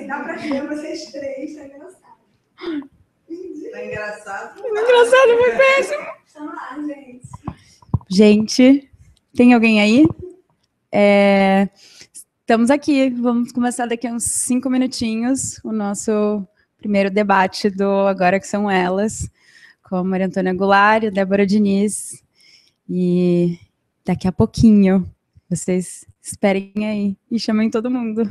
dá pra ver vocês três, tá engraçado. Tá engraçado? Engraçado, foi péssimo. Vamos lá, gente. Gente, tem alguém aí? Estamos aqui, vamos começar daqui a uns 5 minutinhos o nosso primeiro debate do Agora que São Elas, com a Maria Antônia Goulart e a Débora Diniz. E daqui a pouquinho, vocês esperem aí e chamem todo mundo.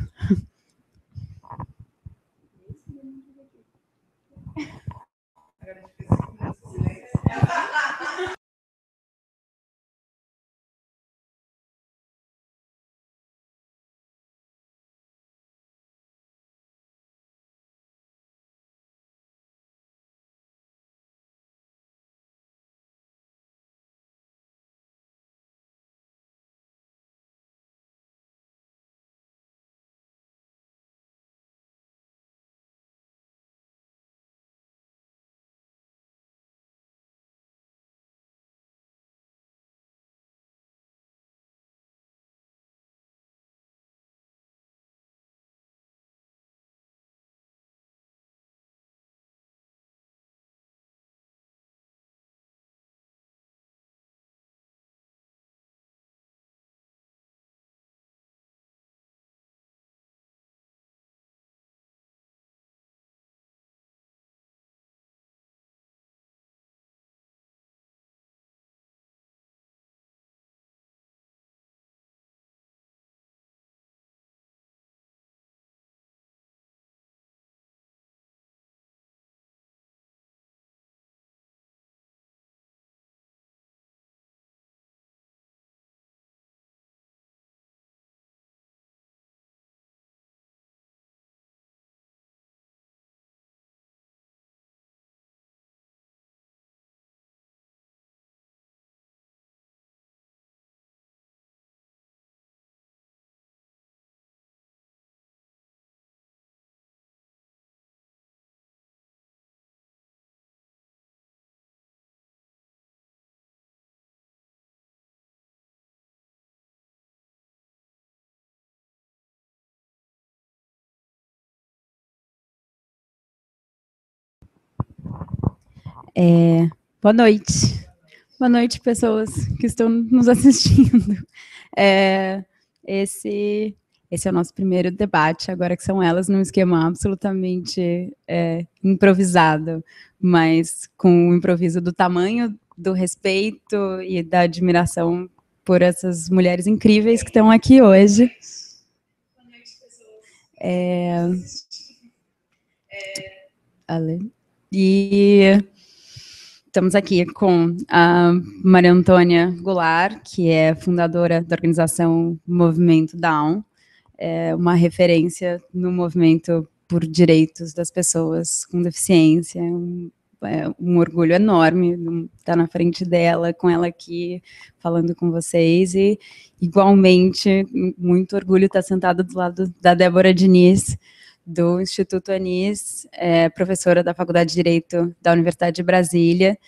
Boa noite. Boa noite, pessoas que estão nos assistindo. Esse é o nosso primeiro debate, agora que são elas, num esquema absolutamente improvisado, mas com o improviso do tamanho, do respeito e da admiração por essas mulheres incríveis que estão aqui hoje. Boa noite, pessoas. E estamos aqui com a Maria Antônia Goulart, que é fundadora da organização Movimento Down, uma referência no movimento por direitos das pessoas com deficiência. Um orgulho enorme estar na frente dela, com ela aqui, falando com vocês. E, igualmente, muito orgulho estar sentada do lado da Débora Diniz, do Instituto Anis, professora da Faculdade de Direito da Universidade de Brasília.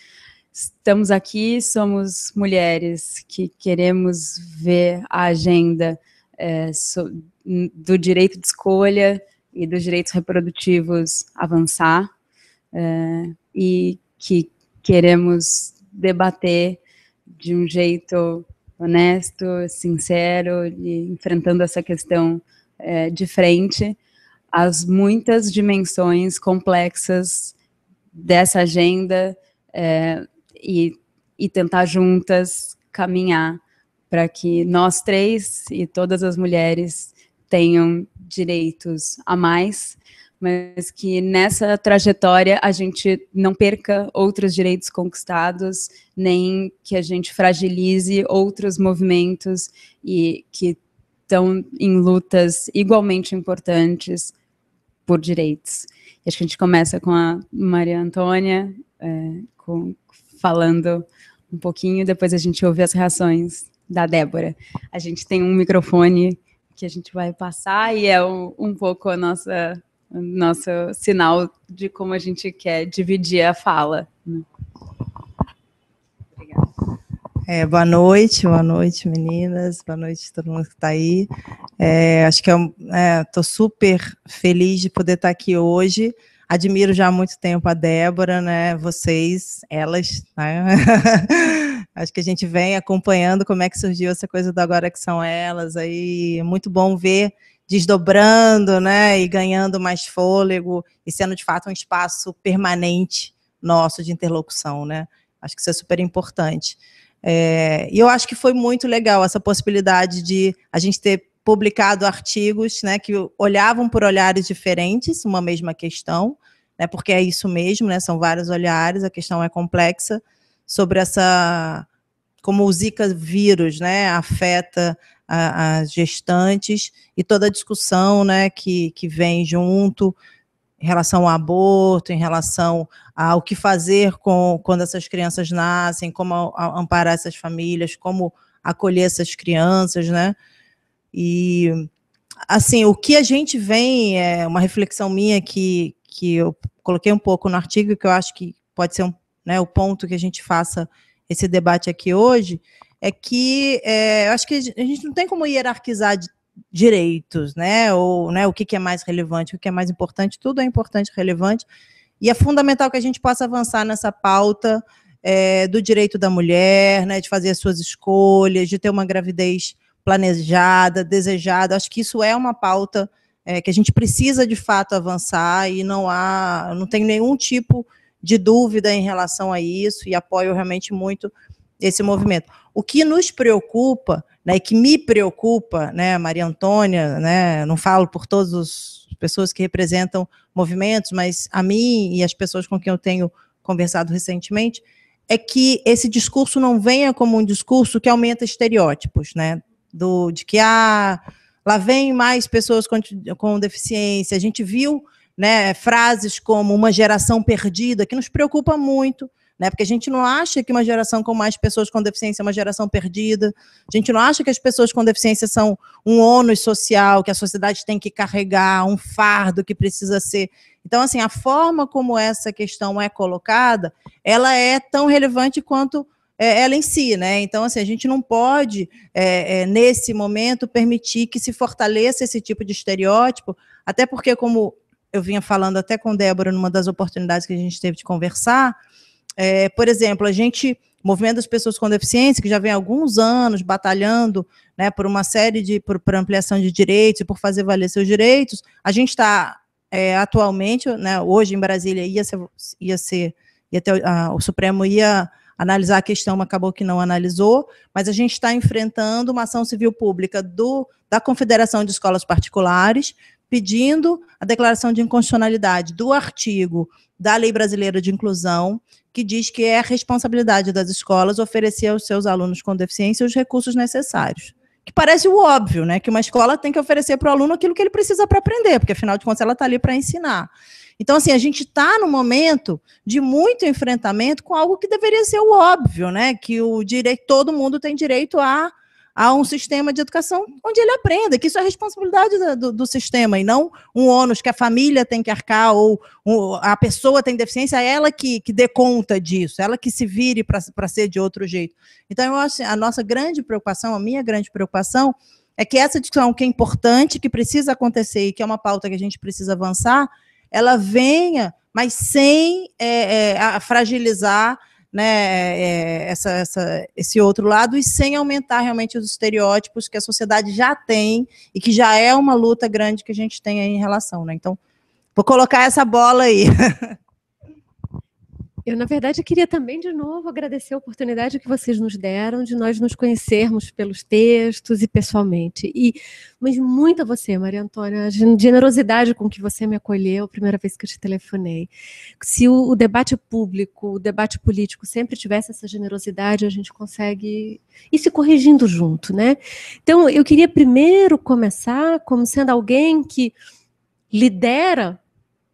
Estamos aqui, somos mulheres que queremos ver a agenda do direito de escolha e dos direitos reprodutivos avançar, e que queremos debater de um jeito honesto, sincero, e enfrentando essa questão de frente, as muitas dimensões complexas dessa agenda, e tentar juntas caminhar para que nós três e todas as mulheres tenham direitos a mais, mas que nessa trajetória a gente não perca outros direitos conquistados, nem que a gente fragilize outros movimentos e que estão em lutas igualmente importantes por direitos. E acho que a gente começa com a Maria Antônia, falando um pouquinho, depois a gente ouve as reações da Débora. A gente tem um microfone que a gente vai passar e é um pouco o nosso sinal de como a gente quer dividir a fala. Obrigada. Boa noite, meninas. Boa noite todo mundo que está aí. Acho que estou super feliz de poder estar aqui hoje. Admiro já há muito tempo a Débora, né? Vocês, elas, né? Acho que a gente vem acompanhando como é que surgiu essa coisa do Agora que São Elas. Aí é muito bom ver desdobrando, né? E ganhando mais fôlego e sendo de fato um espaço permanente nosso de interlocução, né? Acho que isso é super importante. E eu acho que foi muito legal essa possibilidade de a gente ter publicado artigos, né, que olhavam por olhares diferentes, uma mesma questão, né, porque é isso mesmo, né, são vários olhares, a questão é complexa, sobre como o Zika vírus, né, afeta as gestantes e toda a discussão, né, que vem junto, em relação ao aborto, em relação ao que fazer quando essas crianças nascem, como amparar essas famílias, como acolher essas crianças, né? E, assim, o que a gente vem, uma reflexão minha que eu coloquei um pouco no artigo, que eu acho que pode ser o ponto que a gente faça esse debate aqui hoje, é que eu acho que a gente não tem como hierarquizar direitos, né? Ou, né, o que é mais relevante, o que é mais importante, tudo é importante e relevante, e é fundamental que a gente possa avançar nessa pauta do direito da mulher, né, de fazer as suas escolhas, de ter uma gravidez planejada, desejada. Acho que isso é uma pauta que a gente precisa, de fato, avançar, e não tenho nenhum tipo de dúvida em relação a isso, e apoio realmente muito esse movimento. O que nos preocupa, né, e que me preocupa, né, Maria Antônia, né, não falo por todas as pessoas que representam movimentos, mas a mim e as pessoas com quem eu tenho conversado recentemente, é que esse discurso não venha como um discurso que aumenta estereótipos, né, de que lá vem mais pessoas com deficiência. A gente viu, né, frases como uma geração perdida, que nos preocupa muito, né, porque a gente não acha que uma geração com mais pessoas com deficiência é uma geração perdida, a gente não acha que as pessoas com deficiência são um ônus social, que a sociedade tem que carregar, um fardo que precisa ser. Então, assim, a forma como essa questão é colocada, ela é tão relevante quanto ela em si, né? Então, assim, a gente não pode, nesse momento, permitir que se fortaleça esse tipo de estereótipo, até porque, como eu vinha falando até com Débora numa das oportunidades que a gente teve de conversar, por exemplo, o Movimento das Pessoas com Deficiência, que já vem há alguns anos batalhando, né, por uma série por ampliação de direitos e por fazer valer seus direitos, a gente está atualmente, né, hoje em Brasília, o Supremo ia analisar a questão, mas acabou que não analisou, mas a gente está enfrentando uma ação civil pública da Confederação de Escolas Particulares, pedindo a declaração de inconstitucionalidade do artigo da Lei Brasileira de Inclusão, que diz que é a responsabilidade das escolas oferecer aos seus alunos com deficiência os recursos necessários. Que parece o óbvio, né? Que uma escola tem que oferecer para o aluno aquilo que ele precisa para aprender, porque, afinal de contas, ela está ali para ensinar. Então, assim, a gente está num momento de muito enfrentamento com algo que deveria ser o óbvio, né? Que todo mundo tem direito a um sistema de educação onde ele aprenda, que isso é responsabilidade do sistema, e não um ônus que a família tem que arcar, ou a pessoa tem deficiência, é ela que dê conta disso, ela que se vire para ser de outro jeito. Então, eu acho que a nossa grande preocupação, a minha grande preocupação, é que essa discussão que é importante, que precisa acontecer, e que é uma pauta que a gente precisa avançar, ela venha, mas sem fragilizar, né, esse outro lado, e sem aumentar realmente os estereótipos que a sociedade já tem e que já é uma luta grande que a gente tem aí em relação, né? Então, vou colocar essa bola aí. Eu, na verdade, queria também, de novo, agradecer a oportunidade que vocês nos deram de nós nos conhecermos pelos textos e pessoalmente. Mas muito a você, Maria Antônia, a generosidade com que você me acolheu a primeira vez que eu te telefonei. Se o debate público, o debate político sempre tivesse essa generosidade, a gente consegue ir se corrigindo junto, né? Então, eu queria primeiro começar como sendo alguém que lidera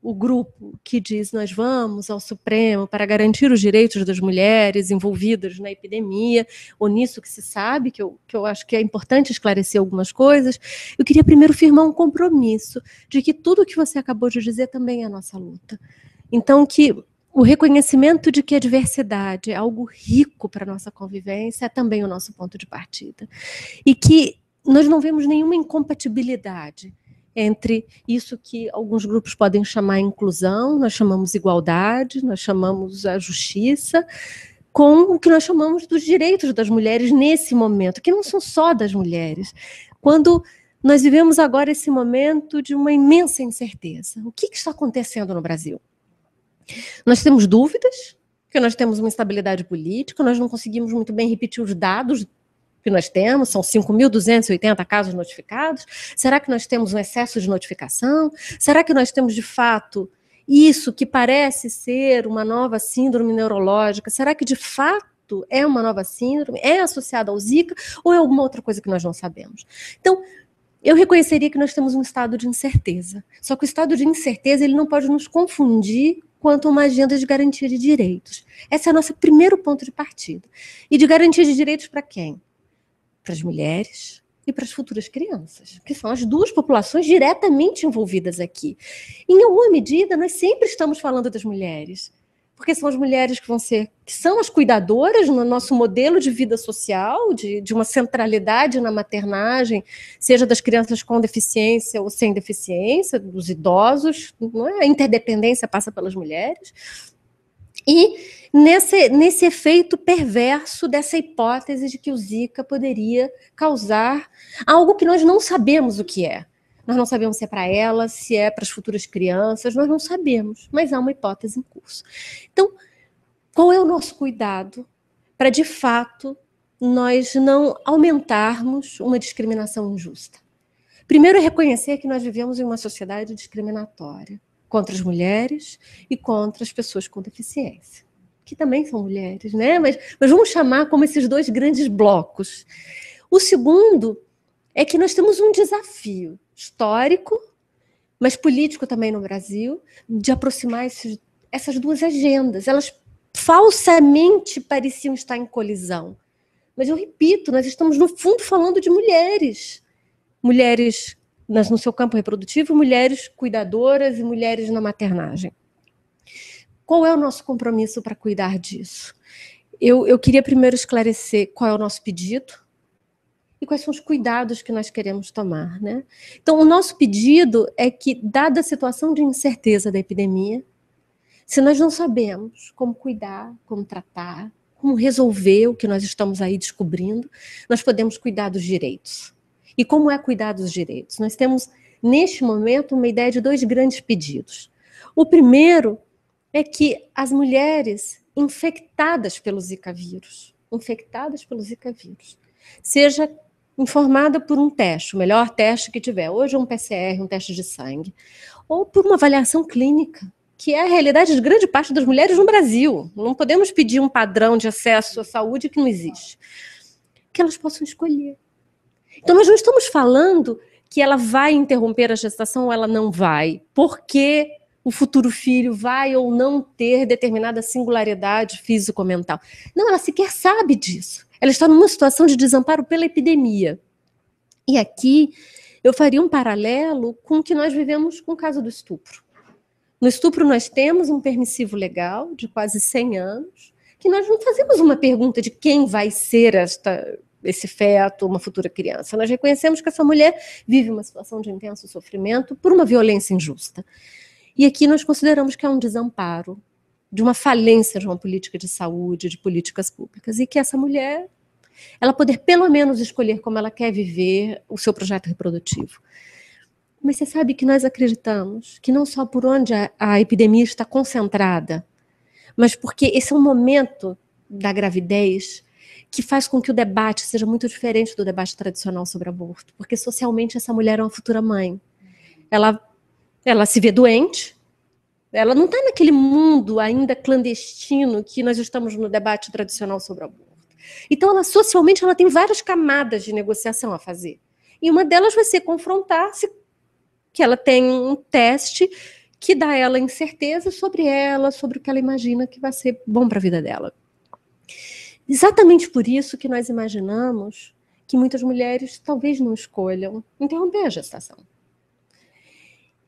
o grupo que diz nós vamos ao Supremo para garantir os direitos das mulheres envolvidas na epidemia, ou nisso que se sabe, que eu acho que é importante esclarecer algumas coisas. Eu queria primeiro firmar um compromisso de que tudo o que você acabou de dizer também é a nossa luta. Então, que o reconhecimento de que a diversidade é algo rico para a nossa convivência é também o nosso ponto de partida. E que nós não vemos nenhuma incompatibilidade entre isso que alguns grupos podem chamar inclusão, nós chamamos igualdade, nós chamamos a justiça, com o que nós chamamos dos direitos das mulheres nesse momento, que não são só das mulheres. Quando nós vivemos agora esse momento de uma imensa incerteza. O que está acontecendo no Brasil? Nós temos dúvidas, porque nós temos uma instabilidade política, nós não conseguimos muito bem repetir os dados que nós temos, são 5.280 casos notificados. Será que nós temos um excesso de notificação? Será que nós temos, de fato, isso que parece ser uma nova síndrome neurológica? Será que, de fato, é uma nova síndrome? É associada ao Zika? Ou é alguma outra coisa que nós não sabemos? Então, eu reconheceria que nós temos um estado de incerteza. Só que o estado de incerteza ele não pode nos confundir quanto a uma agenda de garantia de direitos. Esse é o nosso primeiro ponto de partida. E de garantia de direitos para quem? Para as mulheres e para as futuras crianças, que são as duas populações diretamente envolvidas aqui. Em alguma medida, nós sempre estamos falando das mulheres, porque são as mulheres que são as cuidadoras no nosso modelo de vida social, de uma centralidade na maternagem, seja das crianças com deficiência ou sem deficiência, dos idosos, não é? A interdependência passa pelas mulheres. E nesse efeito perverso dessa hipótese de que o Zika poderia causar algo que nós não sabemos o que é. Nós não sabemos se é para ela, se é para as futuras crianças, nós não sabemos, mas há uma hipótese em curso. Então, qual é o nosso cuidado para, de fato, nós não aumentarmos uma discriminação injusta? Primeiro, é reconhecer que nós vivemos em uma sociedade discriminatória contra as mulheres e contra as pessoas com deficiência, que também são mulheres, né? Mas vamos chamar como esses dois grandes blocos. O segundo é que nós temos um desafio histórico, mas político também no Brasil, de aproximar essas duas agendas. Elas falsamente pareciam estar em colisão. Mas eu repito, nós estamos, no fundo, falando de mulheres. Mulheres no seu campo reprodutivo, mulheres cuidadoras e mulheres na maternagem. Qual é o nosso compromisso para cuidar disso? Eu queria primeiro esclarecer qual é o nosso pedido e quais são os cuidados que nós queremos tomar, né? Então, o nosso pedido é que, dada a situação de incerteza da epidemia, se nós não sabemos como cuidar, como tratar, como resolver o que nós estamos aí descobrindo, nós podemos cuidar dos direitos. E como é cuidar dos direitos? Nós temos, neste momento, uma ideia de dois grandes pedidos. O primeiro é que as mulheres infectadas pelo Zika vírus, seja informada por um teste, o melhor teste que tiver, hoje é um PCR, um teste de sangue, ou por uma avaliação clínica, que é a realidade de grande parte das mulheres no Brasil. Não podemos pedir um padrão de acesso à saúde que não existe. Que elas possam escolher. Então, nós não estamos falando que ela vai interromper a gestação ou ela não vai, porque o futuro filho vai ou não ter determinada singularidade físico-mental. Não, ela sequer sabe disso. Ela está numa situação de desamparo pela epidemia. E aqui eu faria um paralelo com o que nós vivemos com o caso do estupro. No estupro nós temos um permissivo legal de quase 100 anos, que nós não fazemos uma pergunta de quem vai ser esse feto, uma futura criança. Nós reconhecemos que essa mulher vive uma situação de intenso sofrimento por uma violência injusta. E aqui nós consideramos que é um desamparo, de uma falência de uma política de saúde, de políticas públicas, e que essa mulher, ela poder pelo menos escolher como ela quer viver o seu projeto reprodutivo. Mas você sabe que nós acreditamos que não só por onde a epidemia está concentrada, mas porque esse é um momento da gravidez que faz com que o debate seja muito diferente do debate tradicional sobre aborto, porque socialmente essa mulher é uma futura mãe. Ela se vê doente, ela não está naquele mundo ainda clandestino que nós estamos no debate tradicional sobre aborto. Então, socialmente, ela tem várias camadas de negociação a fazer. E uma delas vai ser confrontar-se que ela tem um teste que dá a ela incerteza sobre ela, sobre o que ela imagina que vai ser bom para a vida dela. Exatamente por isso que nós imaginamos que muitas mulheres talvez não escolham interromper a gestação.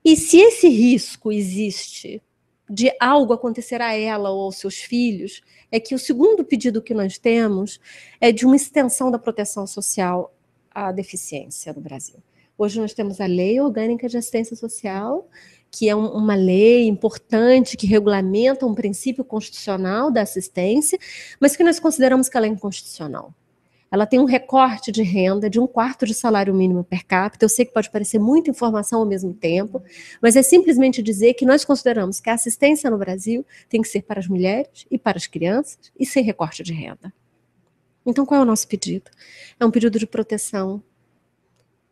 E se esse risco existe de algo acontecer a ela ou aos seus filhos, é que o segundo pedido que nós temos é de uma extensão da proteção social à deficiência no Brasil. Hoje nós temos a Lei Orgânica de Assistência Social, que é uma lei importante que regulamenta um princípio constitucional da assistência, mas que nós consideramos que ela é inconstitucional. Ela tem um recorte de renda de 1/4 de salário mínimo per capita. Eu sei que pode parecer muita informação ao mesmo tempo, mas é simplesmente dizer que nós consideramos que a assistência no Brasil tem que ser para as mulheres e para as crianças e sem recorte de renda. Então, qual é o nosso pedido? É um pedido de proteção,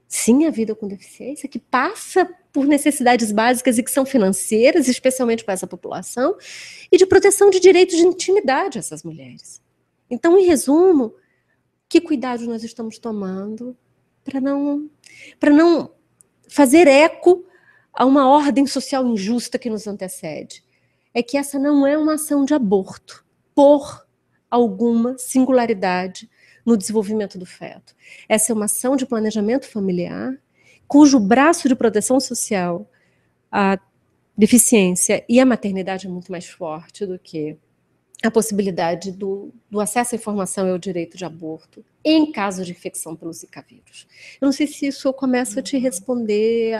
sim, à vida com deficiência, que passa por necessidades básicas e que são financeiras, especialmente para essa população, e de proteção de direitos de intimidade a essas mulheres. Então, em resumo, que cuidados nós estamos tomando para não fazer eco a uma ordem social injusta que nos antecede? É que essa não é uma ação de aborto por alguma singularidade no desenvolvimento do feto. Essa é uma ação de planejamento familiar, cujo braço de proteção social, a deficiência e a maternidade é muito mais forte do que a possibilidade do acesso à informação e ao direito de aborto em caso de infecção pelo Zika vírus. Eu não sei se isso eu começo a te responder,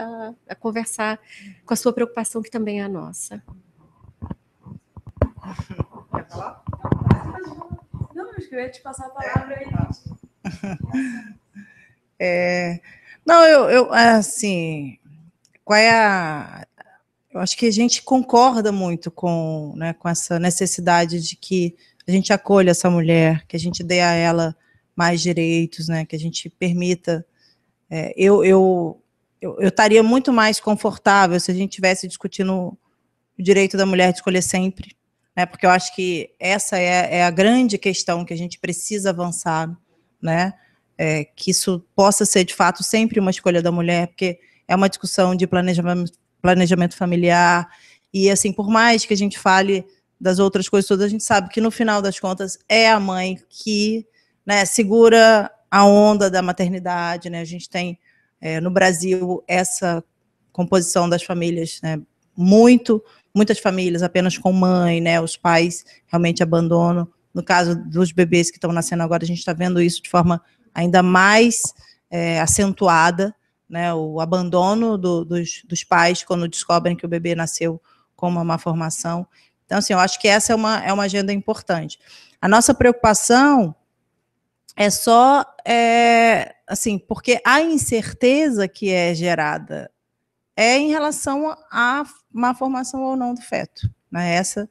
a conversar com a sua preocupação, que também é a nossa. Quer falar? Não, acho que eu ia te passar a palavra aí. Não, eu assim, qual é a... Eu acho que a gente concorda muito com, né, com essa necessidade de que a gente acolha essa mulher, que a gente dê a ela mais direitos, né, que a gente permita. Eu estaria muito mais confortável se a gente estivesse discutindo o direito da mulher de escolher sempre, né, porque eu acho que essa é a grande questão que a gente precisa avançar, né, que isso possa ser, de fato, sempre uma escolha da mulher, porque é uma discussão de planejamento familiar, e assim, por mais que a gente fale das outras coisas todas, a gente sabe que no final das contas é a mãe que, né, segura a onda da maternidade, né? A gente tem no Brasil essa composição das famílias, né, muitas famílias apenas com mãe, né, os pais realmente abandonam. No caso dos bebês que estão nascendo agora, a gente está vendo isso de forma ainda mais acentuada, né, o abandono dos pais quando descobrem que o bebê nasceu com uma má formação. Então, assim, eu acho que essa é uma agenda importante. A nossa preocupação é só, assim, porque a incerteza que é gerada é em relação à má formação ou não do feto, né? Essa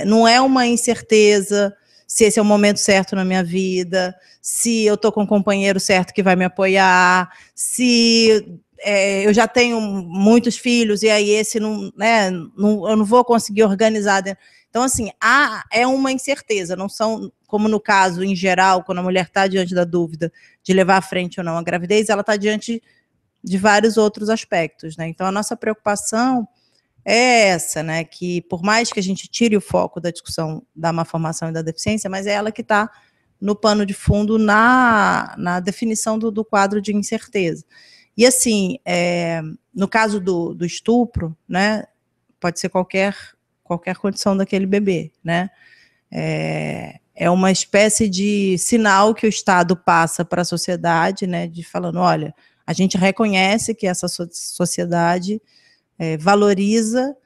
não é uma incerteza se esse é o momento certo na minha vida, se eu estou com um companheiro certo que vai me apoiar, se eu já tenho muitos filhos e aí esse eu não vou conseguir organizar. Então, assim, é uma incerteza, não são, como no caso, em geral, quando a mulher está diante da dúvida de levar à frente ou não a gravidez, ela está diante de vários outros aspectos, né? Então, a nossa preocupação é essa, né, que por mais que a gente tire o foco da discussão da má formação e da deficiência, mas é ela que está no pano de fundo na definição do quadro de incerteza. E assim, no caso do estupro, né, pode ser qualquer condição daquele bebê, né, é uma espécie de sinal que o Estado passa para a sociedade, né, de falando, olha, a gente reconhece que essa sociedade valoriza,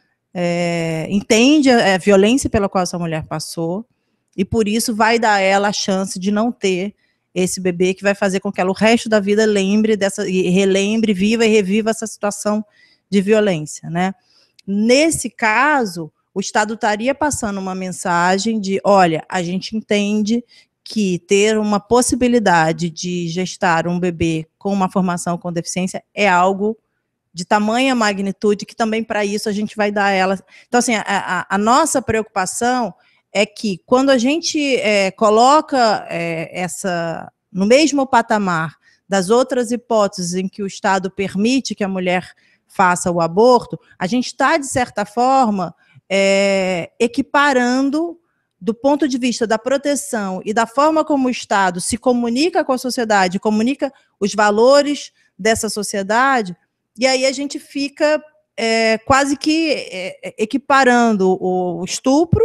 entende a violência pela qual essa mulher passou, e por isso vai dar a ela a chance de não ter esse bebê que vai fazer com que ela o resto da vida relembre, viva e reviva essa situação de violência, né? Nesse caso, o Estado estaria passando uma mensagem de, olha, a gente entende que ter uma possibilidade de gestar um bebê com uma formação com deficiência é algo de tamanha magnitude que também para isso a gente vai dar a ela. Então, assim, a nossa preocupação é que quando a gente coloca essa no mesmo patamar das outras hipóteses em que o Estado permite que a mulher faça o aborto, a gente está, de certa forma, equiparando, do ponto de vista da proteção e da forma como o Estado se comunica com a sociedade, comunica os valores dessa sociedade, e aí a gente fica quase que equiparando o estupro,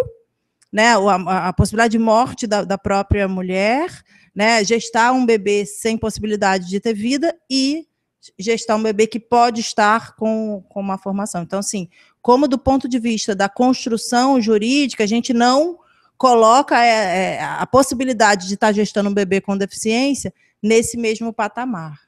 né, a possibilidade de morte da própria mulher, né, gestar um bebê sem possibilidade de ter vida e gestar um bebê que pode estar com uma formação. Então, assim, como do ponto de vista da construção jurídica, a gente não coloca a possibilidade de estar gestando um bebê com deficiência nesse mesmo patamar.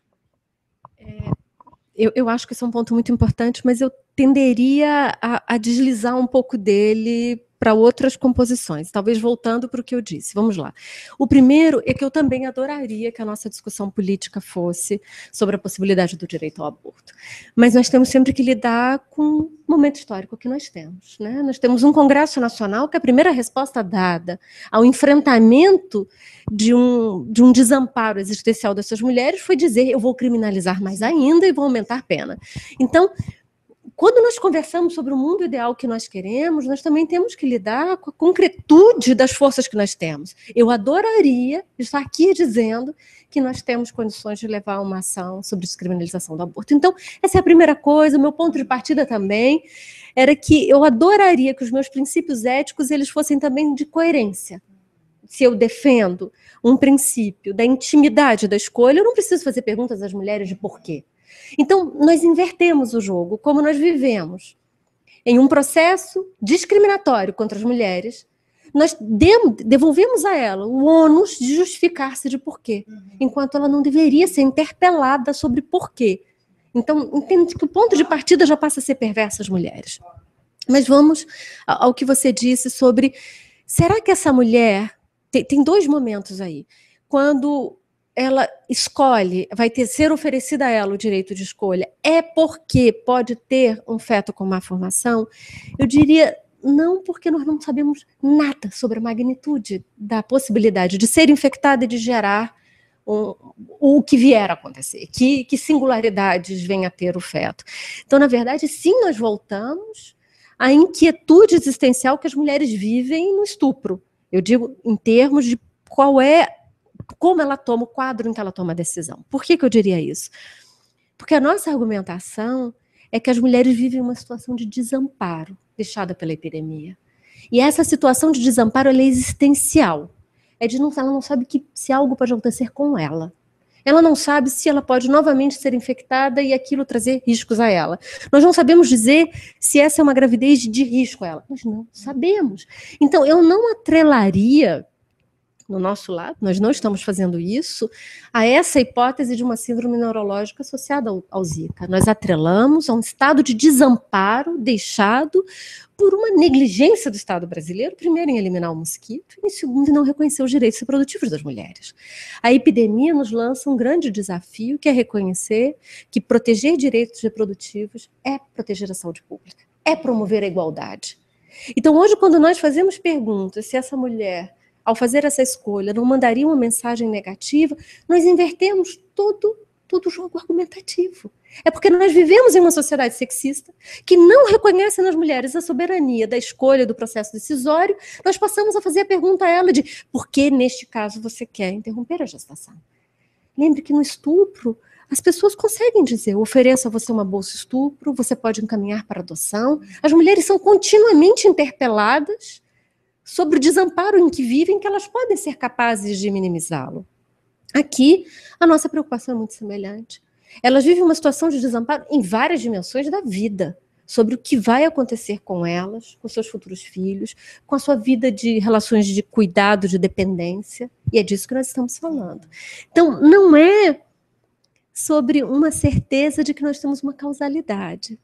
Eu acho que esse é um ponto muito importante, mas eu tenderia a deslizar um pouco dele para outras composições, talvez voltando para o que eu disse. Vamos lá. O primeiro é que eu também adoraria que a nossa discussão política fosse sobre a possibilidade do direito ao aborto. Mas nós temos sempre que lidar com o momento histórico que nós temos, né? Nós temos um Congresso Nacional que a primeira resposta dada ao enfrentamento de um desamparo existencial dessas mulheres foi dizer: eu vou criminalizar mais ainda e vou aumentar a pena. Então, quando nós conversamos sobre o mundo ideal que nós queremos, nós também temos que lidar com a concretude das forças que nós temos. Eu adoraria estar aqui dizendo que nós temos condições de levar uma ação sobre descriminalização do aborto. Então, essa é a primeira coisa. O meu ponto de partida também era que eu adoraria que os meus princípios éticos eles fossem também de coerência. Se eu defendo um princípio da intimidade da escolha, eu não preciso fazer perguntas às mulheres de porquê. Então, nós invertemos o jogo, como nós vivemos em um processo discriminatório contra as mulheres, nós devolvemos a ela o ônus de justificar-se de porquê, enquanto ela não deveria ser interpelada sobre porquê. Então, entende que o ponto de partida já passa a ser perverso às mulheres. Mas vamos ao que você disse sobre, será que essa mulher, tem dois momentos aí, quando ela escolhe, vai ser oferecida a ela o direito de escolha, é porque pode ter um feto com má formação? Eu diria, não, porque nós não sabemos nada sobre a magnitude da possibilidade de ser infectada e de gerar o que vier a acontecer, que singularidades vem a ter o feto. Então, na verdade, sim, nós voltamos à inquietude existencial que as mulheres vivem no estupro. Eu digo em termos de como ela toma o quadro em que ela toma a decisão. Por que eu diria isso? Porque a nossa argumentação é que as mulheres vivem uma situação de desamparo deixada pela epidemia. E essa situação de desamparo ela é existencial. Ela não sabe se algo pode acontecer com ela. Ela não sabe se ela pode novamente ser infectada e aquilo trazer riscos a ela. Nós não sabemos dizer se essa é uma gravidez de risco a ela. Nós não sabemos. Então, eu não atrelaria no nosso lado, nós não estamos fazendo isso, a essa hipótese de uma síndrome neurológica associada ao Zika. Nós atrelamos a um estado de desamparo deixado por uma negligência do Estado brasileiro, primeiro em eliminar o mosquito, e segundo em não reconhecer os direitos reprodutivos das mulheres. A epidemia nos lança um grande desafio, que é reconhecer que proteger direitos reprodutivos é proteger a saúde pública, é promover a igualdade. Então, hoje, quando nós fazemos perguntas se essa mulher, ao fazer essa escolha, não mandaria uma mensagem negativa, nós invertemos todo o jogo argumentativo. É porque nós vivemos em uma sociedade sexista que não reconhece nas mulheres a soberania da escolha do processo decisório, nós passamos a fazer a pergunta a ela de por que, neste caso, você quer interromper a gestação? Lembre que no estupro, as pessoas conseguem dizer, eu ofereço a você uma bolsa estupro, você pode encaminhar para adoção. As mulheres são continuamente interpeladas sobre o desamparo em que vivem, que elas podem ser capazes de minimizá-lo. Aqui, a nossa preocupação é muito semelhante. Elas vivem uma situação de desamparo em várias dimensões da vida, sobre o que vai acontecer com elas, com seus futuros filhos, com a sua vida de relações de cuidado, de dependência, e é disso que nós estamos falando. Então, não é sobre uma certeza de que nós temos uma causalidade.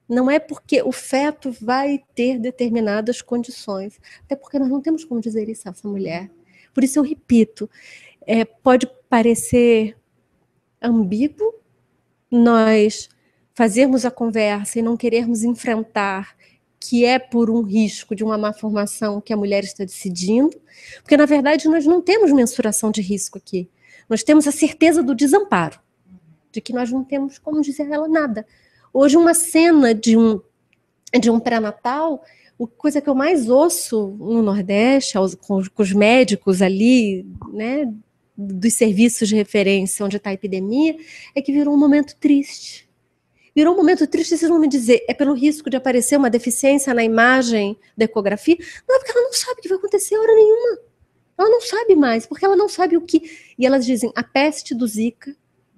Não é porque o feto vai ter determinadas condições, até porque nós não temos como dizer isso a essa mulher. Por isso eu repito, pode parecer ambíguo nós fazermos a conversa e não querermos enfrentar que é por um risco de uma má formação que a mulher está decidindo, porque na verdade nós não temos mensuração de risco aqui. Nós temos a certeza do desamparo, de que nós não temos como dizer a ela nada. Hoje, uma cena de um pré-natal, a coisa que eu mais ouço no Nordeste, com os médicos ali, né, dos serviços de referência onde está a epidemia, é que virou um momento triste. virou um momento triste, vocês vão me dizer, é pelo risco de aparecer uma deficiência na imagem da ecografia? Não, é porque ela não sabe o que vai acontecer hora nenhuma. Ela não sabe mais, porque ela não sabe o que... E elas dizem, a peste do Zika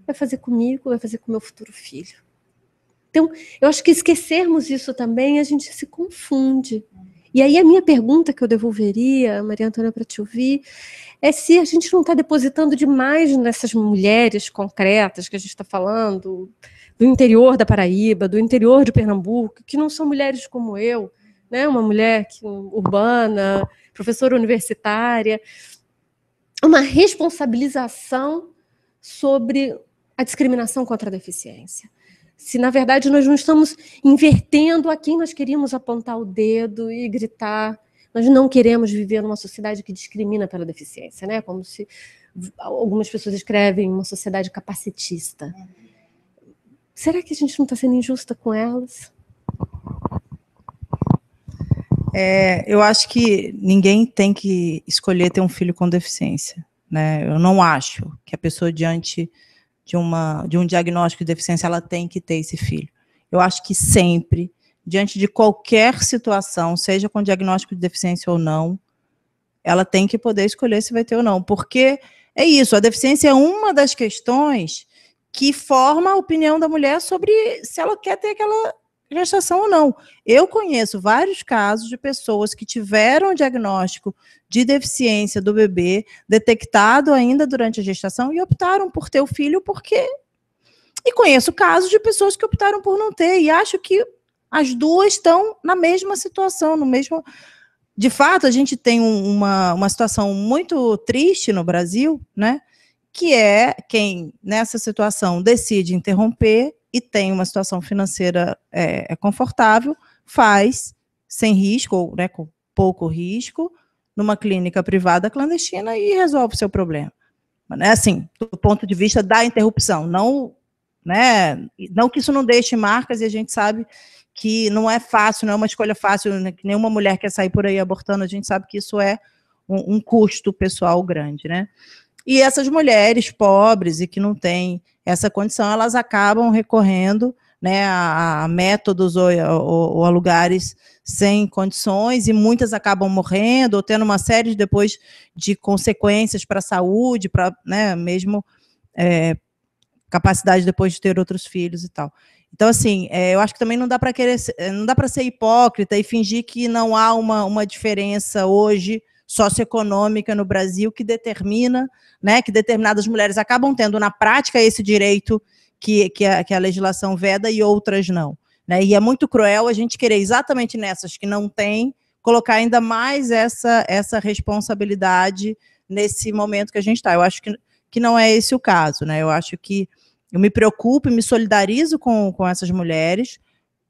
vai fazer comigo, vai fazer com o meu futuro filho. Então, eu acho que esquecermos isso também, a gente se confunde. E aí a minha pergunta que eu devolveria, Maria Antônia, para te ouvir, é se a gente não está depositando demais nessas mulheres concretas que a gente está falando, do interior da Paraíba, do interior de Pernambuco, que não são mulheres como eu, né? Uma mulher urbana, professora universitária, uma responsabilização sobre a discriminação contra a deficiência. Se, na verdade, nós não estamos invertendo a quem nós queríamos apontar o dedo e gritar. Nós não queremos viver numa sociedade que discrimina pela deficiência, né? Como se algumas pessoas escrevem uma sociedade capacitista. Será que a gente não está sendo injusta com elas? Eu acho que ninguém tem que escolher ter um filho com deficiência, né? Eu não acho que a pessoa, diante de um diagnóstico de deficiência, ela tem que ter esse filho. Eu acho que sempre, diante de qualquer situação, seja com diagnóstico de deficiência ou não, ela tem que poder escolher se vai ter ou não, porque é isso, a deficiência é uma das questões que forma a opinião da mulher sobre se ela quer ter aquela gestação ou não. Eu conheço vários casos de pessoas que tiveram o diagnóstico de deficiência do bebê detectado ainda durante a gestação e optaram por ter o filho porque... E conheço casos de pessoas que optaram por não ter, e acho que as duas estão na mesma situação, no mesmo... De fato, a gente tem uma situação muito triste no Brasil, né? Que é quem, nessa situação, decide interromper e tem uma situação financeira confortável, faz sem risco, ou, né, com pouco risco, numa clínica privada clandestina e resolve o seu problema. Né, assim, do ponto de vista da interrupção, não, né, não que isso não deixe marcas, e a gente sabe que não é fácil, não é uma escolha fácil, né, que nenhuma mulher quer sair por aí abortando, a gente sabe que isso é um custo pessoal grande, né? E essas mulheres pobres e que não têm essa condição, elas acabam recorrendo, né, a métodos ou a lugares sem condições, e muitas acabam morrendo ou tendo uma série depois de consequências para a saúde, para, né, mesmo capacidade depois de ter outros filhos e tal. Então, assim, eu acho que também não dá para ser hipócrita e fingir que não há uma diferença hoje socioeconômica no Brasil que determina, né, que determinadas mulheres acabam tendo na prática esse direito que a legislação veda e outras não. Né? E é muito cruel a gente querer exatamente nessas que não têm, colocar ainda mais essa responsabilidade nesse momento que a gente está. Eu acho que não é esse o caso. Né? Eu acho que eu me preocupo e me solidarizo com essas mulheres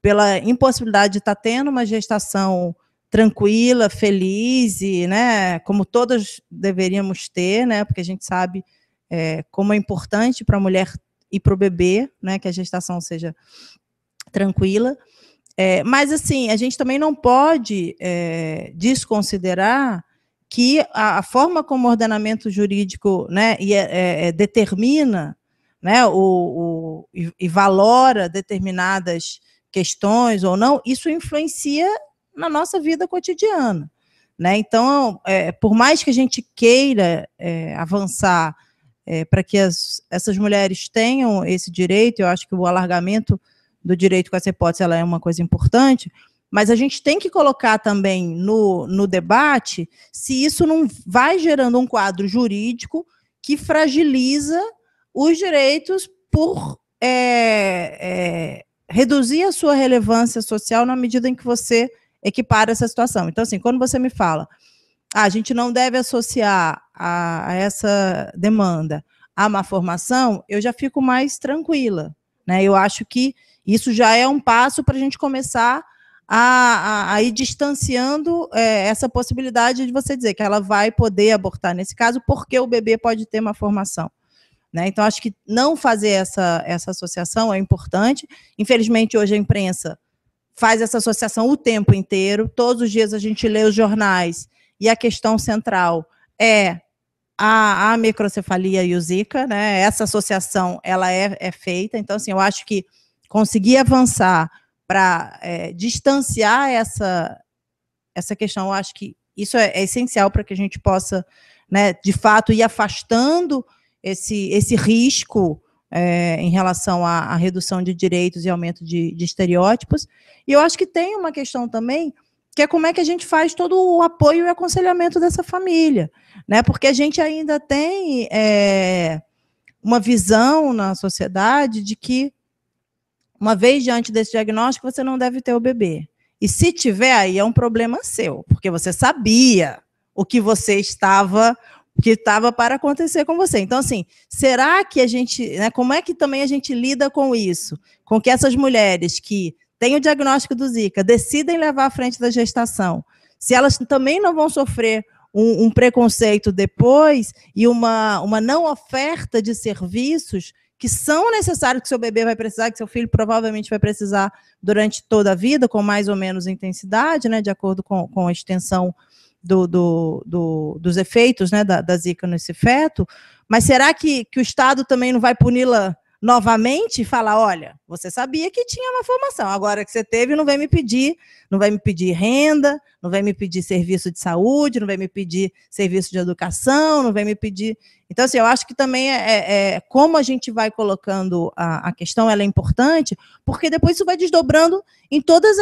pela impossibilidade de estar tendo uma gestação tranquila, feliz, e, né, como todas deveríamos ter, né, porque a gente sabe como é importante para a mulher e para o bebê, né, que a gestação seja tranquila. Mas, assim, a gente também não pode desconsiderar que a forma como o ordenamento jurídico, né, determina, né, e valora determinadas questões ou não, isso influencia na nossa vida cotidiana. Né? Então, por mais que a gente queira avançar para que essas mulheres tenham esse direito, eu acho que o alargamento do direito com essa hipótese ela é uma coisa importante, mas a gente tem que colocar também no debate se isso não vai gerando um quadro jurídico que fragiliza os direitos por reduzir a sua relevância social na medida em que você equipara essa situação. Então, assim, quando você me fala, a gente não deve associar a essa demanda a má formação, eu já fico mais tranquila. Né? Eu acho que isso já é um passo para a gente começar a ir distanciando essa possibilidade de você dizer que ela vai poder abortar nesse caso porque o bebê pode ter uma formação. Né? Então, acho que não fazer essa associação é importante. Infelizmente, hoje a imprensa faz essa associação o tempo inteiro, todos os dias a gente lê os jornais, e a questão central é a microcefalia e o Zika, né? Essa associação ela é feita, então, assim, eu acho que conseguir avançar para distanciar essa questão, eu acho que isso é essencial para que a gente possa, né, de fato, ir afastando esse risco em relação à redução de direitos e aumento de estereótipos. E eu acho que tem uma questão também, que é como é que a gente faz todo o apoio e aconselhamento dessa família, né? Porque a gente ainda tem uma visão na sociedade de que, uma vez diante desse diagnóstico, você não deve ter o bebê. E se tiver, aí é um problema seu, porque você sabia o que estava para acontecer com você. Então, assim, será que a gente, né, como é que também a gente lida com isso? Com que essas mulheres que têm o diagnóstico do Zika decidem levar à frente da gestação, se elas também não vão sofrer um preconceito depois e uma não oferta de serviços que são necessários, que seu bebê vai precisar, que seu filho provavelmente vai precisar durante toda a vida, com mais ou menos intensidade, né, de acordo com a extensão dos efeitos, né, da Zika nesse feto. Mas será que o Estado também não vai puni-la novamente e falar, olha, você sabia que tinha uma formação, agora que você teve, não vai me pedir renda, não vai me pedir serviço de saúde, não vai me pedir serviço de educação, não vai me pedir... Então, assim, eu acho que também como a gente vai colocando a questão, ela é importante, porque depois isso vai desdobrando em todas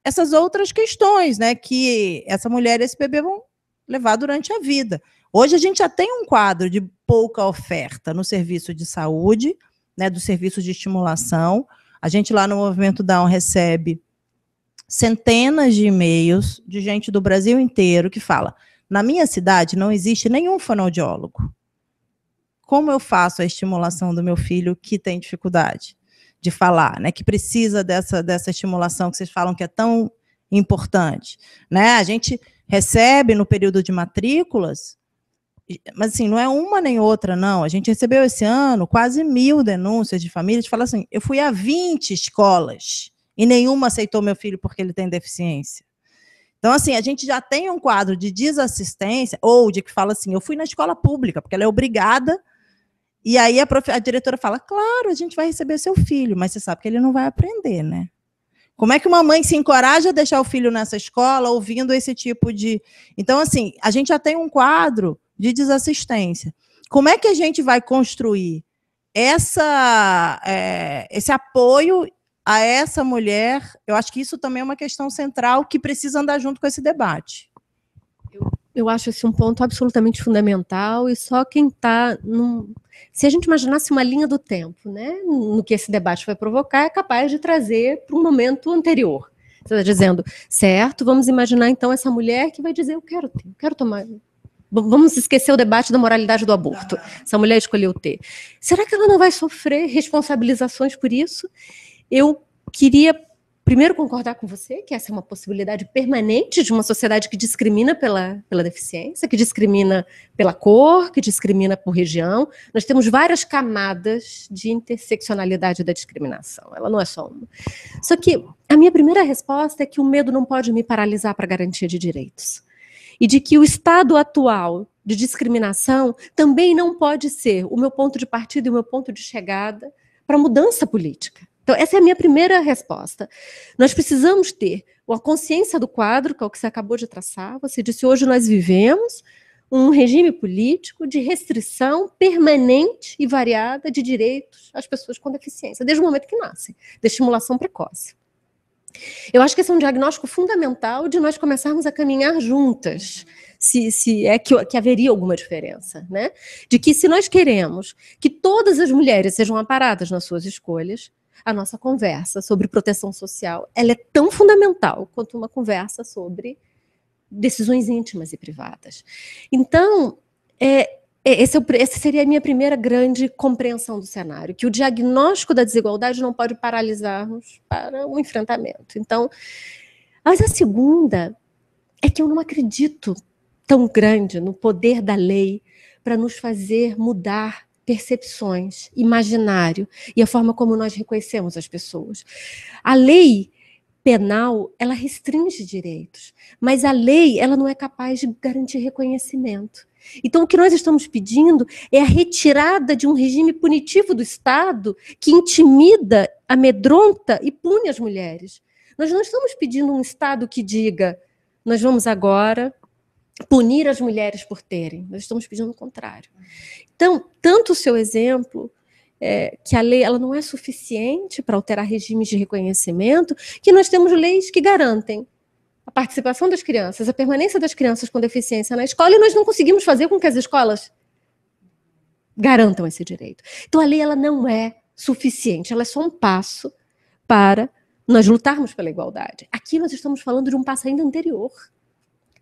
essas outras questões, né, que essa mulher e esse bebê vão levar durante a vida. Hoje a gente já tem um quadro de pouca oferta no serviço de saúde, né, do serviço de estimulação. A gente lá no Movimento Down recebe centenas de e-mails de gente do Brasil inteiro que fala, na minha cidade não existe nenhum fonoaudiólogo. Como eu faço a estimulação do meu filho que tem dificuldade de falar, né, que precisa dessa estimulação que vocês falam que é tão importante, né? A gente recebe no período de matrículas, mas assim, não é uma nem outra, não. A gente recebeu esse ano quase 1000 denúncias de famílias que falam assim, eu fui a 20 escolas e nenhuma aceitou meu filho porque ele tem deficiência. Então, assim, a gente já tem um quadro de desassistência, ou de que fala assim, eu fui na escola pública, porque ela é obrigada, e aí a diretora fala, claro, a gente vai receber seu filho, mas você sabe que ele não vai aprender, né? Como é que uma mãe se encoraja a deixar o filho nessa escola ouvindo esse tipo de... Então, assim, a gente já tem um quadro de desassistência. Como é que a gente vai construir esse apoio a essa mulher? Eu acho que isso também é uma questão central que precisa andar junto com esse debate. Eu acho esse um ponto absolutamente fundamental, e só quem está... Se a gente imaginasse uma linha do tempo, né, no que esse debate vai provocar, é capaz de trazer para um momento anterior. Você está dizendo, certo, vamos imaginar então essa mulher que vai dizer, eu quero tomar... Vamos esquecer o debate da moralidade do aborto. Essa mulher escolheu ter. Será que ela não vai sofrer responsabilizações por isso? Eu queria primeiro concordar com você que essa é uma possibilidade permanente de uma sociedade que discrimina pela deficiência, que discrimina pela cor, que discrimina por região. Nós temos várias camadas de interseccionalidade da discriminação. Ela não é só uma. Só que a minha primeira resposta é que o medo não pode me paralisar para a garantia de direitos. E de que o estado atual de discriminação também não pode ser o meu ponto de partida e o meu ponto de chegada para a mudança política. Então, essa é a minha primeira resposta. Nós precisamos ter a consciência do quadro, que é o que você acabou de traçar. Você disse, hoje nós vivemos um regime político de restrição permanente e variada de direitos às pessoas com deficiência, desde o momento que nascem, de estimulação precoce. Eu acho que esse é um diagnóstico fundamental de nós começarmos a caminhar juntas, se é que haveria alguma diferença, né? De que se nós queremos que todas as mulheres sejam amparadas nas suas escolhas, a nossa conversa sobre proteção social, ela é tão fundamental quanto uma conversa sobre decisões íntimas e privadas. Então, essa seria a minha primeira grande compreensão do cenário, que o diagnóstico da desigualdade não pode paralisar-nos para um enfrentamento. Então, mas a segunda é que eu não acredito tão grande no poder da lei para nos fazer mudar percepções, imaginário e a forma como nós reconhecemos as pessoas. A lei penal, ela restringe direitos, mas a lei, ela não é capaz de garantir reconhecimento. Então, o que nós estamos pedindo é a retirada de um regime punitivo do Estado que intimida, amedronta e pune as mulheres. Nós não estamos pedindo um Estado que diga, nós vamos agora punir as mulheres por terem. Nós estamos pedindo o contrário. Então, tanto o seu exemplo, que a lei ela não é suficiente para alterar regimes de reconhecimento, que nós temos leis que garantem a participação das crianças, a permanência das crianças com deficiência na escola, e nós não conseguimos fazer com que as escolas garantam esse direito. Então, a lei ela não é suficiente, ela é só um passo para nós lutarmos pela igualdade. Aqui nós estamos falando de um passo ainda anterior.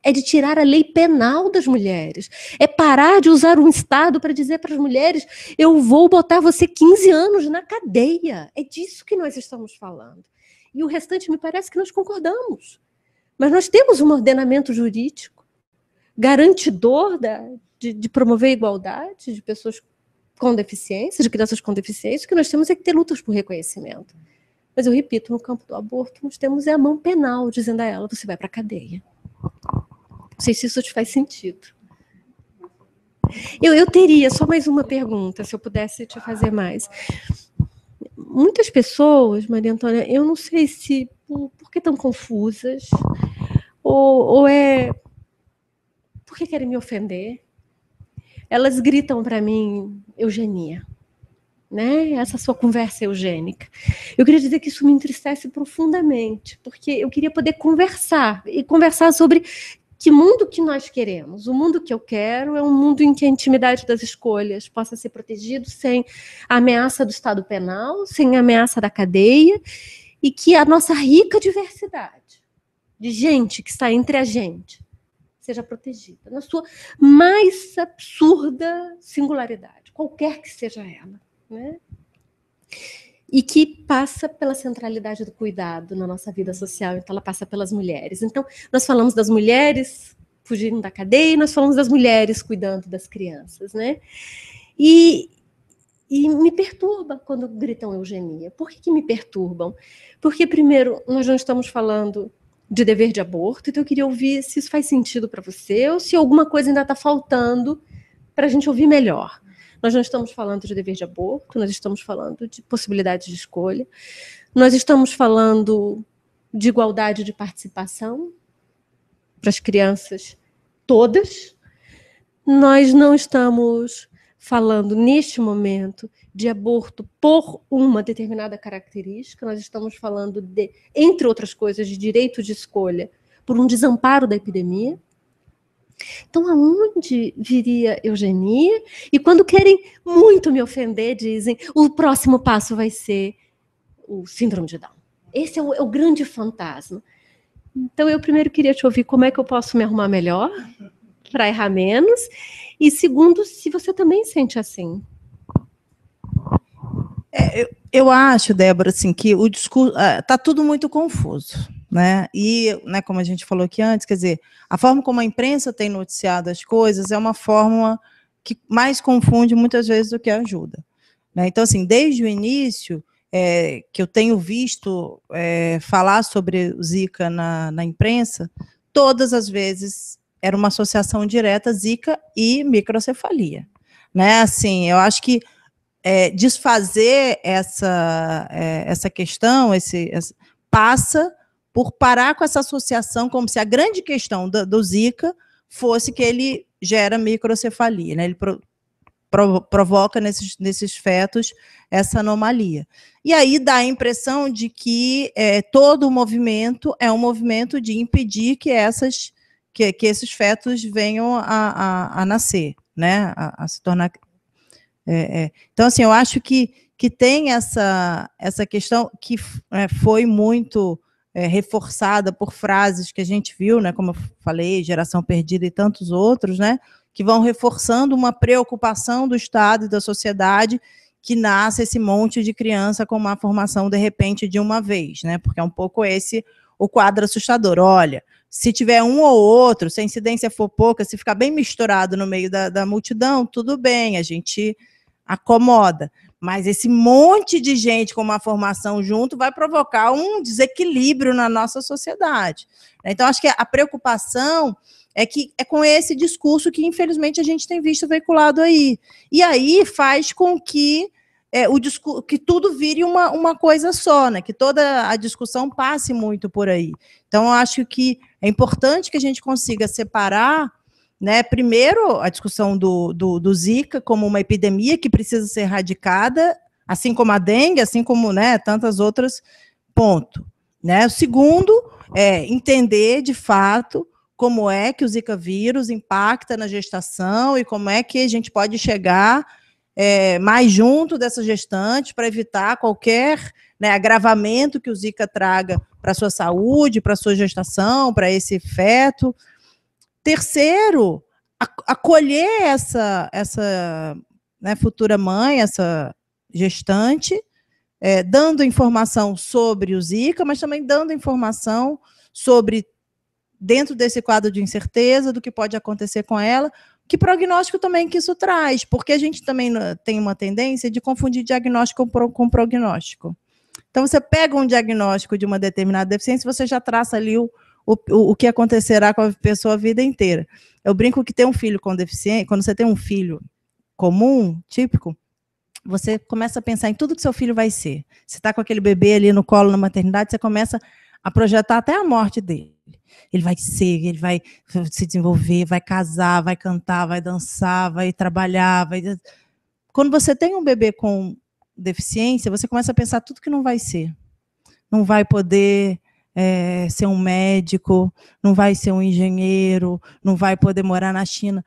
É de tirar a lei penal das mulheres. É parar de usar um Estado para dizer para as mulheres, eu vou botar você 15 anos na cadeia. É disso que nós estamos falando. E o restante me parece que nós concordamos. Mas nós temos um ordenamento jurídico garantidor de promover a igualdade de pessoas com deficiência, de crianças com deficiência. O que nós temos é que ter lutas por reconhecimento. Mas eu repito, no campo do aborto, nós temos a mão penal dizendo a ela, você vai para a cadeia. Não sei se isso te faz sentido. Eu teria só mais uma pergunta, se eu pudesse te fazer mais. Muitas pessoas, Maria Antônia, eu não sei se por que estão confusas, ou por que querem me ofender. Elas gritam para mim, eugenia, né? Essa sua conversa eugênica. Eu queria dizer que isso me entristece profundamente, porque eu queria poder conversar, e conversar sobre que mundo que nós queremos. O mundo que eu quero é um mundo em que a intimidade das escolhas possa ser protegido sem a ameaça do Estado penal, sem a ameaça da cadeia, e que a nossa rica diversidade de gente que está entre a gente seja protegida na sua mais absurda singularidade, qualquer que seja ela, né? E que passa pela centralidade do cuidado na nossa vida social, então ela passa pelas mulheres. Então, nós falamos das mulheres fugindo da cadeia, e nós falamos das mulheres cuidando das crianças, né? E me perturba quando gritam eugenia. Por que me perturbam? Porque, primeiro, nós não estamos falando de dever de aborto, então eu queria ouvir se isso faz sentido para você, ou se alguma coisa ainda está faltando para a gente ouvir melhor. Nós não estamos falando de dever de aborto, nós estamos falando de possibilidades de escolha, nós estamos falando de igualdade de participação para as crianças todas. Nós não estamos falando, neste momento, de aborto por uma determinada característica, nós estamos falando de, entre outras coisas, de direito de escolha por um desamparo da epidemia. Então, aonde viria eugenia? E quando querem muito me ofender, dizem, o próximo passo vai ser o síndrome de Down. Esse é o grande fantasma. Então, eu primeiro queria te ouvir como é que eu posso me arrumar melhor, para errar menos, e segundo, se você também sente assim. Eu acho, Débora, assim, que o discurso está tudo muito confuso, né? E, né, como a gente falou aqui antes, quer dizer, a forma como a imprensa tem noticiado as coisas é uma forma que mais confunde muitas vezes do que ajuda, né? Então, assim, desde o início que eu tenho visto falar sobre o Zika na imprensa, todas as vezes era uma associação direta Zika e microcefalia, né? Assim, eu acho que desfazer essa questão, passa por parar com essa associação, como se a grande questão do Zika fosse que ele gera microcefalia, né? Ele provoca nesses fetos essa anomalia. E aí dá a impressão de que todo o movimento é um movimento de impedir que esses fetos venham a nascer, né? A se tornar... Então, assim, eu acho que tem essa questão que foi muito reforçada por frases que a gente viu, né, como eu falei, Geração Perdida e tantos outros, né, que vão reforçando uma preocupação do Estado e da sociedade que nasce esse monte de criança com má formação, de repente, de uma vez, né, porque é um pouco esse o quadro assustador. Olha, se tiver um ou outro, se a incidência for pouca, se ficar bem misturado no meio da multidão, tudo bem, a gente acomoda, mas esse monte de gente com uma formação junto vai provocar um desequilíbrio na nossa sociedade. Então, acho que a preocupação é que é com esse discurso que, infelizmente, a gente tem visto veiculado aí. E aí faz com que que tudo vire uma coisa só, né? Que toda a discussão passe muito por aí. Então, eu acho que é importante que a gente consiga separar, né, primeiro, a discussão do Zika como uma epidemia que precisa ser erradicada, assim como a dengue, assim como, né, tantas outras, ponto. Né? O segundo é entender, de fato, como é que o Zika vírus impacta na gestação e como é que a gente pode chegar mais junto dessa gestante para evitar qualquer, né, agravamento que o Zika traga para a sua saúde, para a sua gestação, para esse feto. Terceiro, acolher essa né, futura mãe, essa gestante, dando informação sobre o Zika, mas também dando informação sobre, dentro desse quadro de incerteza, do que pode acontecer com ela, que prognóstico também que isso traz, porque a gente também tem uma tendência de confundir diagnóstico com prognóstico. Então, você pega um diagnóstico de uma determinada deficiência, você já traça ali o que acontecerá com a pessoa a vida inteira. Eu brinco que ter um filho com deficiência, quando você tem um filho comum, típico, você começa a pensar em tudo que seu filho vai ser. Você está com aquele bebê ali no colo, na maternidade, você começa a projetar até a morte dele. Ele vai se desenvolver, vai casar, vai cantar, vai dançar, vai trabalhar. Quando você tem um bebê com deficiência, você começa a pensar tudo que não vai ser. Não vai poder ser um médico, não vai ser um engenheiro, não vai poder morar na China.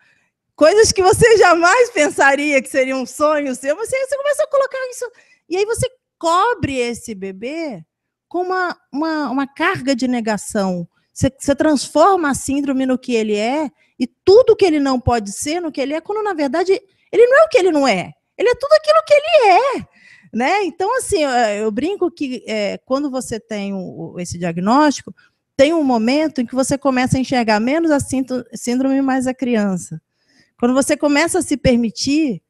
Coisas que você jamais pensaria que seria um sonho seu, você começa a colocar isso. E aí você cobre esse bebê com uma carga de negação. Você transforma a síndrome no que ele é, e tudo que ele não pode ser no que ele é, quando, na verdade, ele não é o que ele não é. Ele é tudo aquilo que ele é. Né? Então, assim, eu brinco que quando você tem esse diagnóstico, tem um momento em que você começa a enxergar menos a síndrome e mais a criança. Quando você começa a se permitir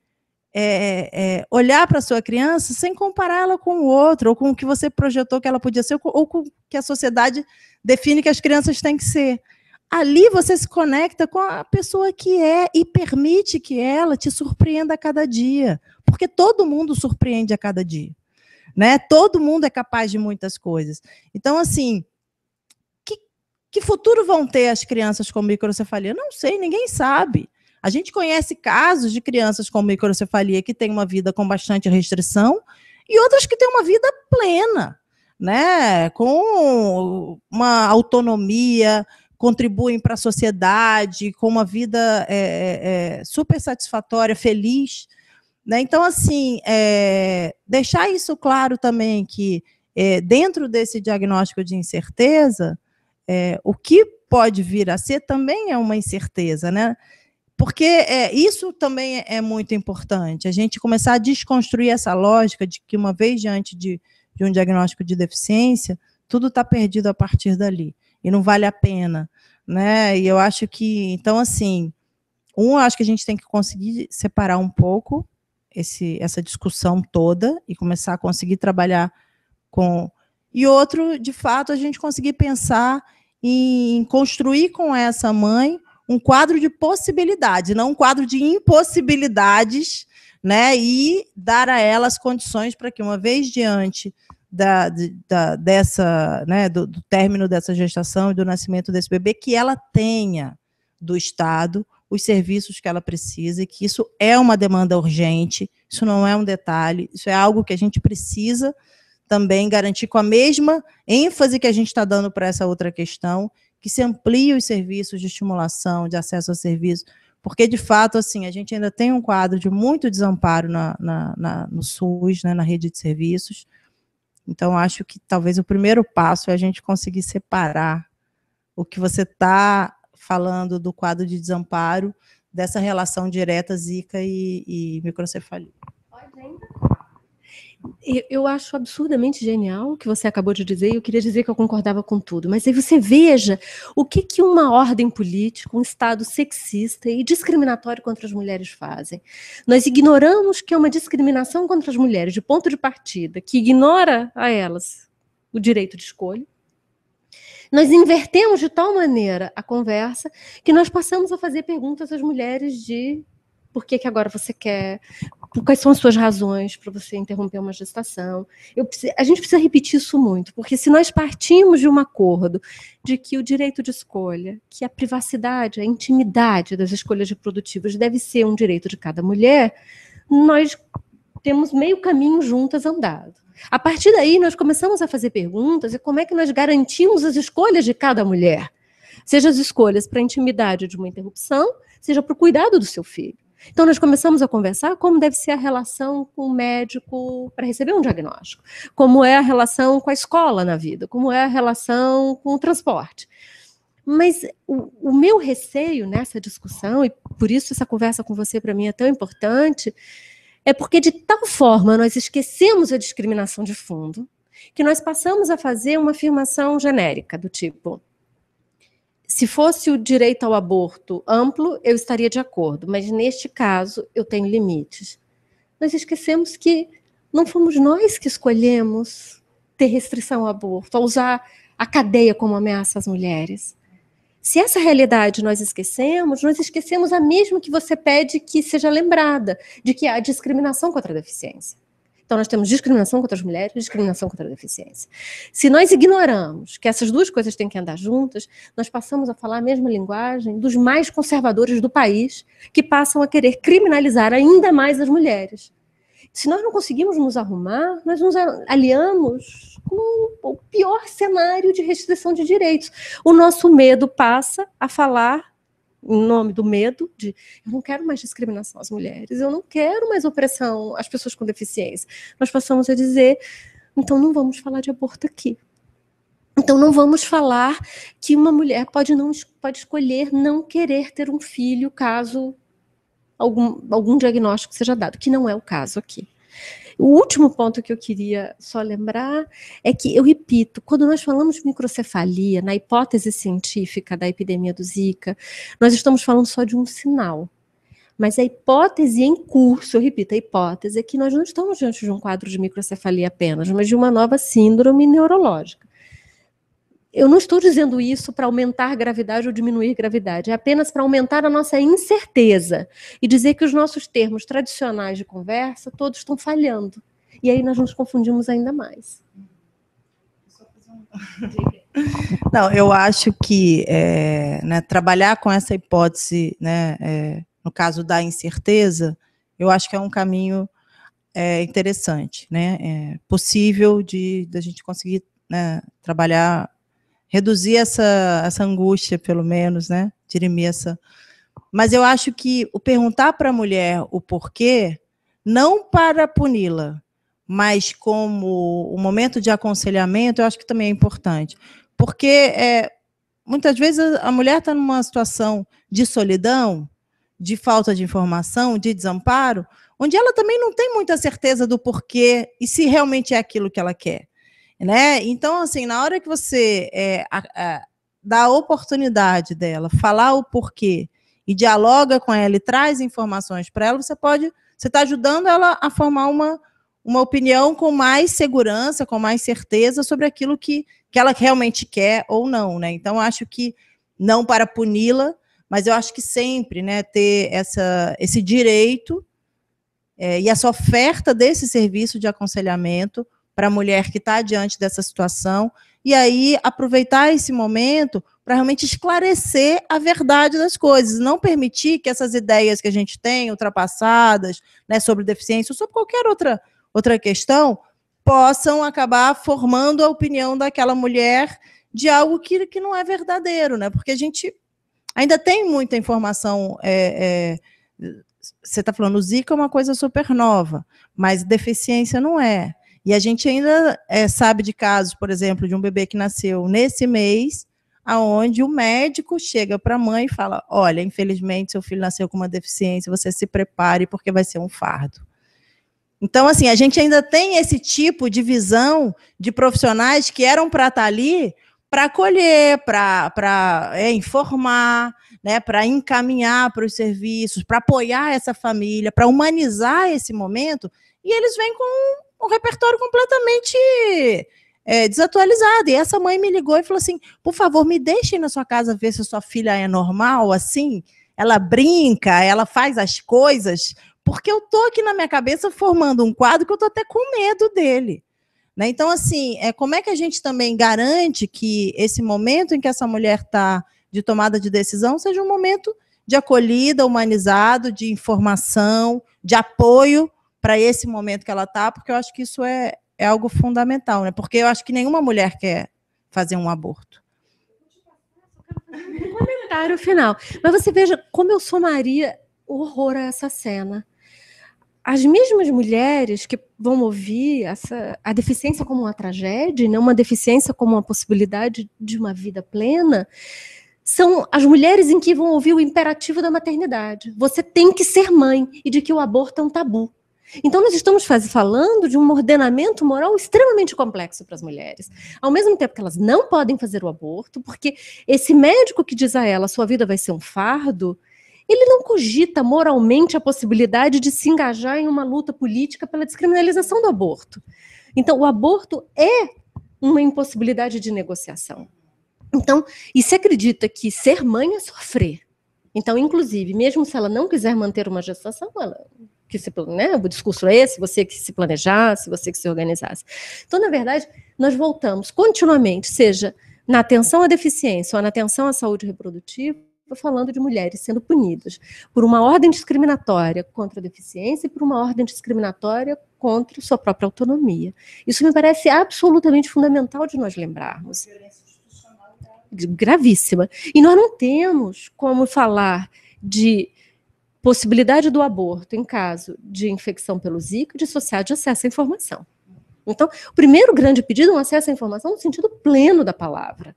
olhar para a sua criança sem compará-la com o outro, ou com o que você projetou que ela podia ser, ou com o que a sociedade define que as crianças têm que ser. Ali você se conecta com a pessoa que é e permite que ela te surpreenda a cada dia. Porque todo mundo surpreende a cada dia. Né? Todo mundo é capaz de muitas coisas. Então, assim, que futuro vão ter as crianças com microcefalia? Não sei, ninguém sabe. A gente conhece casos de crianças com microcefalia que têm uma vida com bastante restrição e outras que têm uma vida plena, né? Com uma autonomia, contribuem para a sociedade, com uma vida super satisfatória, feliz. Né? Então, assim, deixar isso claro também, que dentro desse diagnóstico de incerteza, o que pode vir a ser também é uma incerteza, né? Porque isso também é muito importante, a gente começar a desconstruir essa lógica de que, uma vez diante de um diagnóstico de deficiência, tudo está perdido a partir dali, e não vale a pena. Né? E eu acho que, então, assim, eu acho que a gente tem que conseguir separar um pouco essa discussão toda e começar a conseguir trabalhar com... E outro, de fato, a gente conseguir pensar em construir com essa mãe um quadro de possibilidades, não um quadro de impossibilidades, né? E dar a ela as condições para que, uma vez diante dessa, né, do término dessa gestação e do nascimento desse bebê, que ela tenha do Estado os serviços que ela precisa, e que isso é uma demanda urgente, isso não é um detalhe, isso é algo que a gente precisa também garantir, com a mesma ênfase que a gente está dando para essa outra questão, que se amplie os serviços de estimulação, de acesso a serviços, porque, de fato, assim, a gente ainda tem um quadro de muito desamparo no SUS, né, na rede de serviços. Então, acho que talvez o primeiro passo é a gente conseguir separar o que você está falando do quadro de desamparo, dessa relação direta Zika e microcefalia. Eu acho absurdamente genial o que você acabou de dizer, e eu queria dizer que eu concordava com tudo, mas aí você veja o que uma ordem política, um Estado sexista e discriminatório contra as mulheres fazem. Nós ignoramos que é uma discriminação contra as mulheres, de ponto de partida, que ignora a elas o direito de escolha, Nós invertemos de tal maneira a conversa que nós passamos a fazer perguntas às mulheres de por que agora você quer, quais são as suas razões para você interromper uma gestação. A gente precisa repetir isso muito, porque se nós partimos de um acordo de que o direito de escolha, que a privacidade, a intimidade das escolhas reprodutivas deve ser um direito de cada mulher, nós temos meio caminho juntas andado. A partir daí, nós começamos a fazer perguntas e como é que nós garantimos as escolhas de cada mulher. Seja as escolhas para a intimidade de uma interrupção, seja para o cuidado do seu filho. Então, nós começamos a conversar como deve ser a relação com o médico para receber um diagnóstico, como é a relação com a escola na vida, como é a relação com o transporte. Mas o meu receio nessa discussão, e por isso essa conversa com você para mim é tão importante, é porque de tal forma nós esquecemos a discriminação de fundo, que nós passamos a fazer uma afirmação genérica do tipo: se fosse o direito ao aborto amplo, eu estaria de acordo, mas neste caso eu tenho limites. Nós esquecemos que não fomos nós que escolhemos ter restrição ao aborto, a usar a cadeia como ameaça às mulheres. Se essa realidade nós esquecemos a mesma que você pede que seja lembrada, de que há discriminação contra a deficiência. Então, nós temos discriminação contra as mulheres e discriminação contra a deficiência. Se nós ignoramos que essas duas coisas têm que andar juntas, nós passamos a falar a mesma linguagem dos mais conservadores do país, que passam a querer criminalizar ainda mais as mulheres. Se nós não conseguimos nos arrumar, nós nos aliamos com o pior cenário de restrição de direitos. O nosso medo passa a falar em nome do medo, de eu não quero mais discriminação às mulheres, eu não quero mais opressão às pessoas com deficiência. Nós passamos a dizer, então não vamos falar de aborto aqui. Então não vamos falar que uma mulher pode escolher não querer ter um filho caso algum diagnóstico seja dado, que não é o caso aqui. O último ponto que eu queria só lembrar é que, eu repito, quando nós falamos de microcefalia, na hipótese científica da epidemia do Zika, nós estamos falando só de um sinal. Mas a hipótese em curso, eu repito, a hipótese é que nós não estamos diante de um quadro de microcefalia apenas, mas de uma nova síndrome neurológica. Eu não estou dizendo isso para aumentar gravidade ou diminuir gravidade, é apenas para aumentar a nossa incerteza e dizer que os nossos termos tradicionais de conversa todos estão falhando. E aí nós nos confundimos ainda mais. Não, eu acho que trabalhar com essa hipótese, no caso da incerteza, eu acho que é um caminho interessante, possível da gente conseguir trabalhar, reduzir essa angústia, pelo menos, dirimir essa... Mas eu acho que o perguntar para a mulher o porquê, não para puni-la, mas como o momento de aconselhamento, eu acho que também é importante. Porque muitas vezes a mulher está numa situação de solidão, de falta de informação, de desamparo, onde ela também não tem muita certeza do porquê e se realmente é aquilo que ela quer. Então, assim, na hora que você dá a oportunidade dela falar o porquê e dialoga com ela e traz informações para ela, você está ajudando ela a formar uma opinião com mais segurança, com mais certeza sobre aquilo que ela realmente quer ou não. Então, eu acho que não para puni-la, mas eu acho que sempre ter esse direito e essa oferta desse serviço de aconselhamento para a mulher que está diante dessa situação, e aí aproveitar esse momento para realmente esclarecer a verdade das coisas, não permitir que essas ideias que a gente tem, ultrapassadas, sobre deficiência, ou sobre qualquer outra questão, possam acabar formando a opinião daquela mulher de algo que não é verdadeiro, porque a gente ainda tem muita informação. Você está falando, o Zika é uma coisa super nova, mas deficiência não é. E a gente ainda sabe de casos, por exemplo, de um bebê que nasceu nesse mês, onde o médico chega para a mãe e fala, olha, infelizmente, seu filho nasceu com uma deficiência, você se prepare porque vai ser um fardo. Então, assim, a gente ainda tem esse tipo de visão de profissionais que eram para estar ali para acolher, para informar, para encaminhar para os serviços, para apoiar essa família, para humanizar esse momento, e eles vêm com um repertório completamente desatualizada. E essa mãe me ligou e falou assim, por favor, me deixe na sua casa ver se a sua filha é normal, assim, ela brinca, ela faz as coisas, porque eu tô aqui na minha cabeça formando um quadro que eu tô até com medo dele. Né? Então, assim, como é que a gente também garante que esse momento em que essa mulher está de tomada de decisão seja um momento de acolhida, humanizado, de informação, de apoio para esse momento que ela está, porque eu acho que isso é algo fundamental, né? Porque eu acho que nenhuma mulher quer fazer um aborto. Um comentário final. Mas você veja como eu somaria horror a essa cena. As mesmas mulheres que vão ouvir a deficiência como uma tragédia, não uma deficiência como uma possibilidade de uma vida plena, são as mulheres em que vão ouvir o imperativo da maternidade. Você tem que ser mãe, e de que o aborto é um tabu. Então, nós estamos falando de um ordenamento moral extremamente complexo para as mulheres. Ao mesmo tempo que elas não podem fazer o aborto, porque esse médico que diz a ela, sua vida vai ser um fardo, ele não cogita moralmente a possibilidade de se engajar em uma luta política pela descriminalização do aborto. Então, o aborto é uma impossibilidade de negociação. Então, e se acredita que ser mãe é sofrer. Então, inclusive, mesmo se ela não quiser manter uma gestação, o discurso é esse, você que se planejasse, você que se organizasse. Então, na verdade, nós voltamos continuamente, seja na atenção à deficiência ou na atenção à saúde reprodutiva, falando de mulheres sendo punidas por uma ordem discriminatória contra a deficiência e por uma ordem discriminatória contra sua própria autonomia. Isso me parece absolutamente fundamental de nós lembrarmos. Gravíssima. E nós não temos como falar de possibilidade do aborto em caso de infecção pelo Zika dissociado de acesso à informação. Então, o primeiro grande pedido é um acesso à informação no sentido pleno da palavra,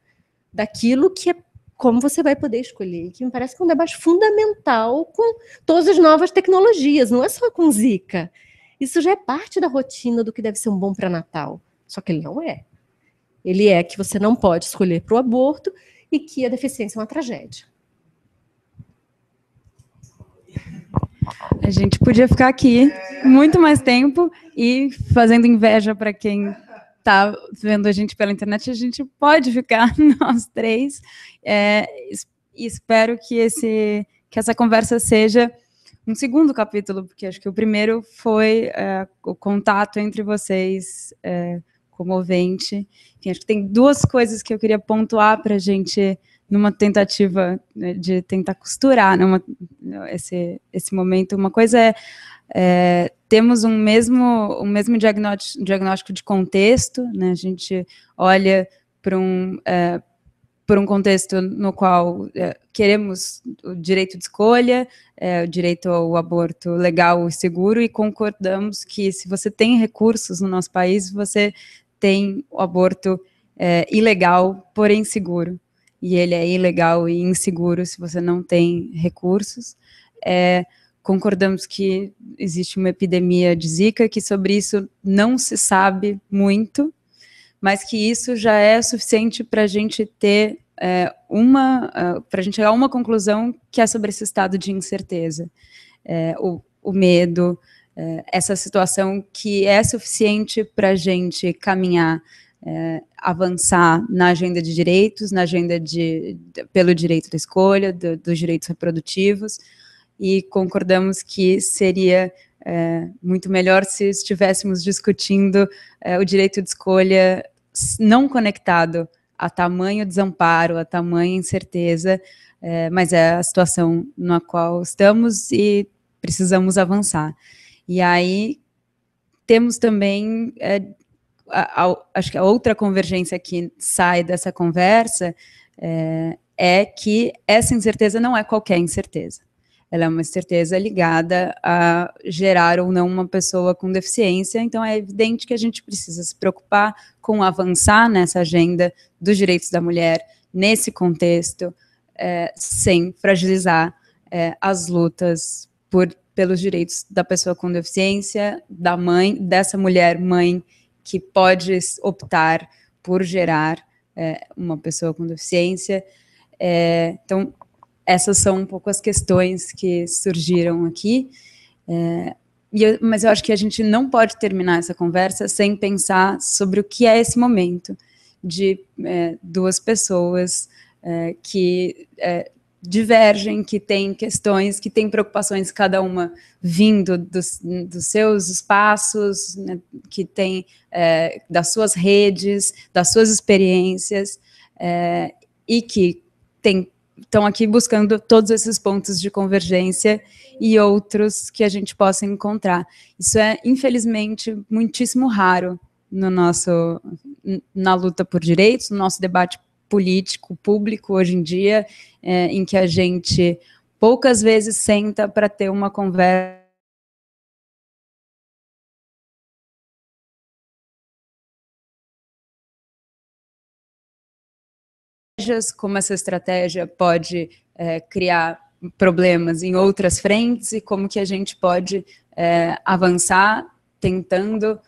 daquilo que é como você vai poder escolher, que me parece que é um debate fundamental com todas as novas tecnologias, não é só com Zika. Isso já é parte da rotina do que deve ser um bom pré-natal, só que ele não é. Ele é que você não pode escolher para o aborto e que a deficiência é uma tragédia. A gente podia ficar aqui muito mais tempo e fazendo inveja para quem está vendo a gente pela internet, a gente pode ficar nós três. Espero que essa conversa seja um segundo capítulo, porque acho que o primeiro foi o contato entre vocês, comovente. Enfim, acho que tem duas coisas que eu queria pontuar para a gente, numa tentativa, né, de tentar costurar, né, esse momento. Uma coisa temos um mesmo diagnóstico de contexto, né? A gente olha para um contexto no qual queremos o direito de escolha, o direito ao aborto legal e seguro, e concordamos que se você tem recursos no nosso país, você tem o aborto ilegal, porém seguro. E ele é ilegal e inseguro se você não tem recursos. Concordamos que existe uma epidemia de Zika, que sobre isso não se sabe muito, mas que isso já é suficiente para a gente ter para a gente chegar a uma conclusão que é sobre esse estado de incerteza, o medo, essa situação que é suficiente para a gente caminhar, avançar na agenda de direitos, na agenda pelo direito da escolha, dos direitos reprodutivos, e concordamos que seria muito melhor se estivéssemos discutindo o direito de escolha não conectado a tamanho desamparo, a tamanha incerteza, mas é a situação na qual estamos e precisamos avançar. E aí temos também, acho que a outra convergência que sai dessa conversa é que essa incerteza não é qualquer incerteza. Ela é uma incerteza ligada a gerar ou não uma pessoa com deficiência, então é evidente que a gente precisa se preocupar com avançar nessa agenda dos direitos da mulher, nesse contexto, sem fragilizar as lutas pelos direitos da pessoa com deficiência, da mãe, dessa mulher mãe que pode optar por gerar uma pessoa com deficiência. Então, essas são um pouco as questões que surgiram aqui. Mas eu acho que a gente não pode terminar essa conversa sem pensar sobre o que é esse momento de duas pessoas que divergem, que têm questões, que têm preocupações, cada uma vindo dos seus espaços, né, que tem das suas redes, das suas experiências, e que estão aqui buscando todos esses pontos de convergência e outros que a gente possa encontrar. Isso é, infelizmente, muitíssimo raro na luta por direitos, no nosso debate político, público, hoje em dia, em que a gente poucas vezes senta para ter uma conversa como essa estratégia pode criar problemas em outras frentes e como que a gente pode avançar tentando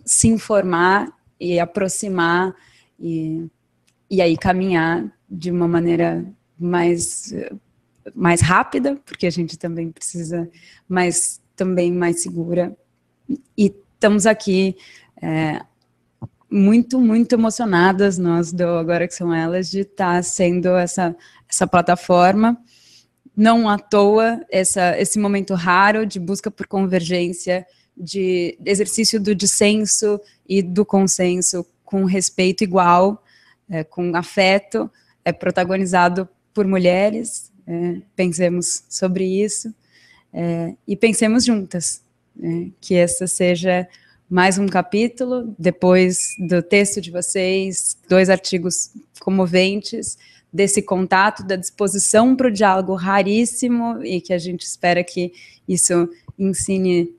se informar e aproximar e aí caminhar de uma maneira mais rápida, porque a gente também precisa, mas também mais segura. E estamos aqui muito, muito emocionadas, nós do Agora Que São Elas, de estar sendo essa plataforma. Não à toa, esse momento raro de busca por convergência, de exercício do dissenso e do consenso com respeito igual, com afeto, protagonizado por mulheres. Pensemos sobre isso e pensemos juntas, que essa seja mais um capítulo, depois do texto de vocês, 2 artigos comoventes, desse contato, da disposição para o diálogo raríssimo, e que a gente espera que isso ensine,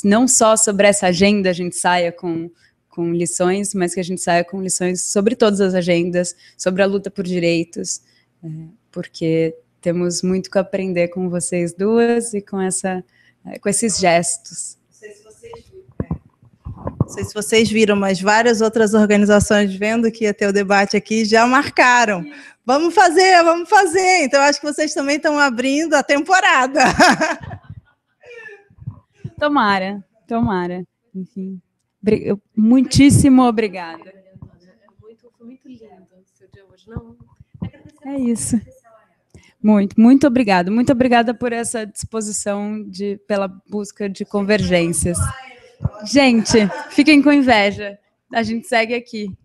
não só sobre essa agenda a gente saia com lições, mas que a gente saia com lições sobre todas as agendas, sobre a luta por direitos, porque temos muito que aprender com vocês duas e com esses gestos. Não sei se vocês viram, mas várias outras organizações, vendo que ia ter o debate aqui, já marcaram. Vamos fazer, vamos fazer. Então, acho que vocês também estão abrindo a temporada. Tomara. Enfim, muitíssimo obrigada. Foi muito lindo o seu dia hoje, não? É isso. Muito obrigada. Muito obrigada por essa disposição pela busca de convergências. Gente, fiquem com inveja. A gente segue aqui.